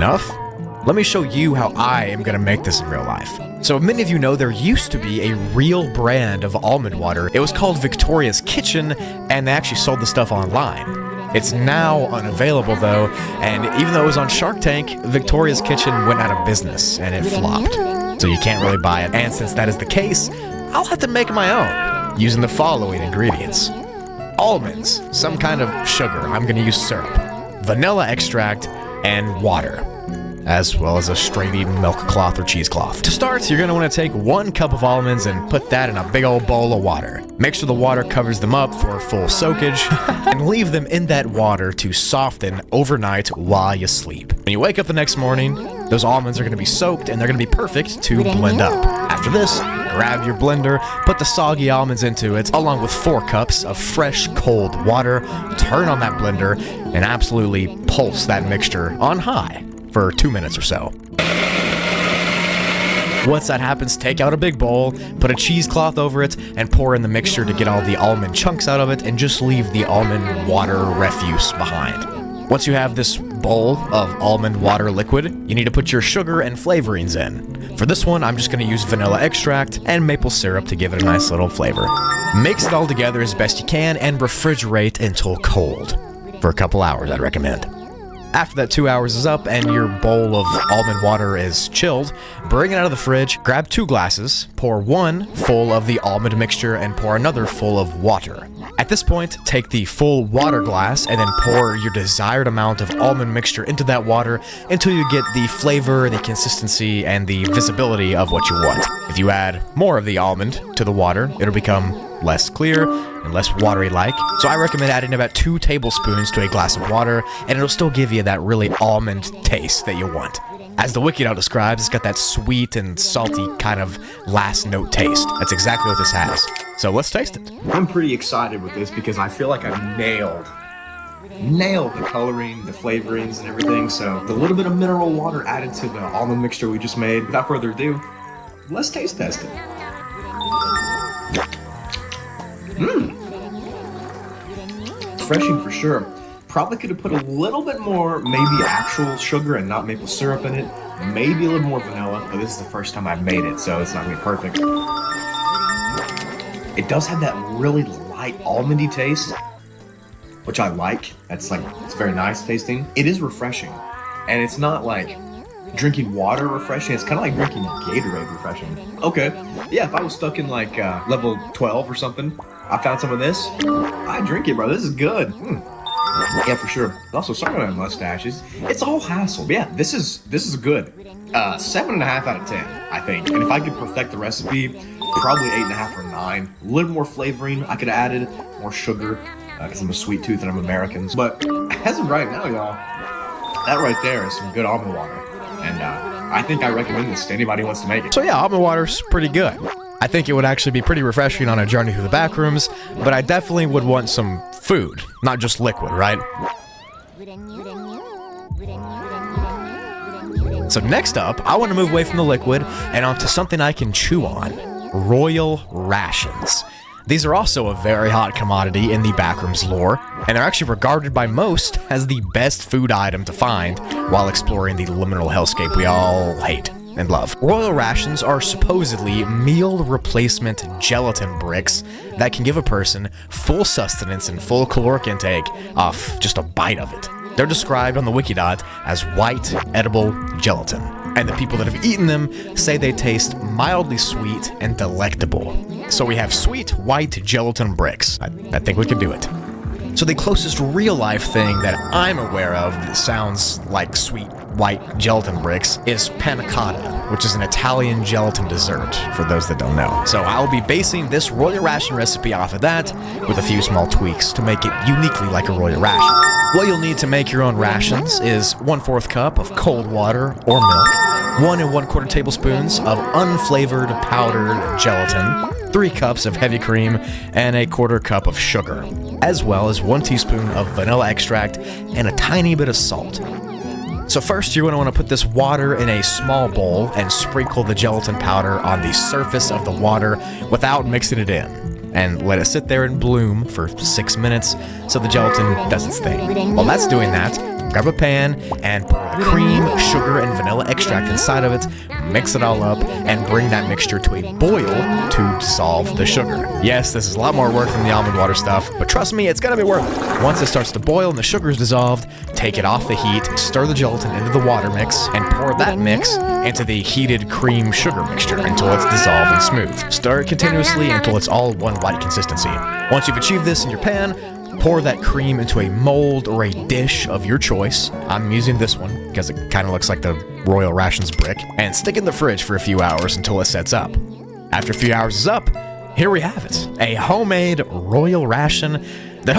Enough? Let me show you how I am gonna make this in real life. So many of you know there used to be a real brand of almond water. It was called Victoria's Kitchen, and they actually sold the stuff online. It's now unavailable though, and even though it was on Shark Tank, Victoria's Kitchen went out of business and it flopped. So you can't really buy it, and since that is the case, I'll have to make my own, using the following ingredients. Almonds, some kind of sugar, I'm gonna use syrup, vanilla extract, and water, as well as a straight milk cloth or cheesecloth. To start, you're gonna wanna take 1 cup of almonds and put that in a big old bowl of water. Make sure the water covers them up for full soakage, and leave them in that water to soften overnight while you sleep. When you wake up the next morning, those almonds are gonna be soaked and they're gonna be perfect to blend up. After this, grab your blender, put the soggy almonds into it, along with 4 cups of fresh, cold water, turn on that blender, and absolutely pulse that mixture on high for 2 minutes or so. Once that happens, take out a big bowl, put a cheesecloth over it, and pour in the mixture to get all the almond chunks out of it, and just leave the almond water refuse behind. Once you have this bowl of almond water liquid, you need to put your sugar and flavorings in. For this one, I'm just going to use vanilla extract and maple syrup to give it a nice little flavor. Mix it all together as best you can and refrigerate until cold. For a couple hours, I'd recommend. After that 2 hours is up and your bowl of almond water is chilled, bring it out of the fridge, grab 2 glasses, pour 1 full of the almond mixture and pour another full of water. At this point, take the full water glass and then pour your desired amount of almond mixture into that water until you get the flavor, the consistency, and the visibility of what you want. If you add more of the almond to the water, it'll become less clear and less watery-like. So I recommend adding about 2 tablespoons to a glass of water, and it'll still give you that really almond taste that you want. As the wiki note describes, it's got that sweet and salty kind of last note taste. That's exactly what this has. So let's taste it. I'm pretty excited with this because I feel like I nailed the coloring, the flavorings, and everything. So the little bit of mineral water added to the almond mixture we just made. Without further ado, let's taste test it. Refreshing for sure. Probably could have put a little bit more, maybe actual sugar and not maple syrup in it. Maybe a little more vanilla, but this is the first time I've made it, so it's not gonna be perfect. It does have that really light almondy taste, which I like. It's very nice tasting. It is refreshing, and it's not like drinking water refreshing. It's kind of like drinking Gatorade refreshing. Okay, yeah, if I was stuck in like level 12 or something, I found some of this, I drink it, bro. This is good. Yeah, for sure. Also, sorry about my mustaches. It's all hassle. But yeah, this is good. 7.5 out of 10, I think. And if I could perfect the recipe, probably 8.5 or 9. A little more flavoring. I could have added more sugar because I'm a sweet tooth and I'm American. But as of right now, y'all, that right there is some good almond water. And I think I recommend this to anybody who wants to make it. So yeah, almond water's pretty good. I think it would actually be pretty refreshing on a journey through the back rooms, but I definitely would want some food, not just liquid, right? So next up, I want to move away from the liquid and onto something I can chew on. Royal rations. These are also a very hot commodity in the backrooms lore, and they're actually regarded by most as the best food item to find while exploring the liminal hellscape we all hate and love. Royal rations are supposedly meal replacement gelatin bricks that can give a person full sustenance and full caloric intake off just a bite of it. They're described on the Wikidot as white, edible gelatin, and the people that have eaten them say they taste mildly sweet and delectable. So we have sweet, white gelatin bricks. I think we can do it. So the closest real-life thing that I'm aware of that sounds like sweet, white gelatin bricks is panna cotta, which is an Italian gelatin dessert, for those that don't know. So I'll be basing this royal ration recipe off of that, with a few small tweaks to make it uniquely like a royal ration. What you'll need to make your own rations is 1/4 cup of cold water or milk, 1 1/4 tablespoons of unflavored powdered gelatin, 3 cups of heavy cream, and 1/4 cup of sugar, as well as 1 teaspoon of vanilla extract and a tiny bit of salt. So first, you're going to want to put this water in a small bowl and sprinkle the gelatin powder on the surface of the water without mixing it in, and let it sit there and bloom for 6 minutes so the gelatin does its thing. While that's doing that, grab a pan and pour the cream, sugar, and vanilla extract inside of it, mix it all up, and bring that mixture to a boil to dissolve the sugar. Yes, this is a lot more work than the almond water stuff, but trust me, it's gonna be worth it. Once it starts to boil and the sugar is dissolved, take it off the heat, stir the gelatin into the water mix, and pour that mix into the heated cream sugar mixture until it's dissolved and smooth. Stir it continuously until it's all one white consistency. Once you've achieved this in your pan, pour that cream into a mold or a dish of your choice. I'm using this one because it kind of looks like the Royal Rations brick, and stick it in the fridge for a few hours until it sets up. After a few hours is up, here we have it, a homemade Royal Ration that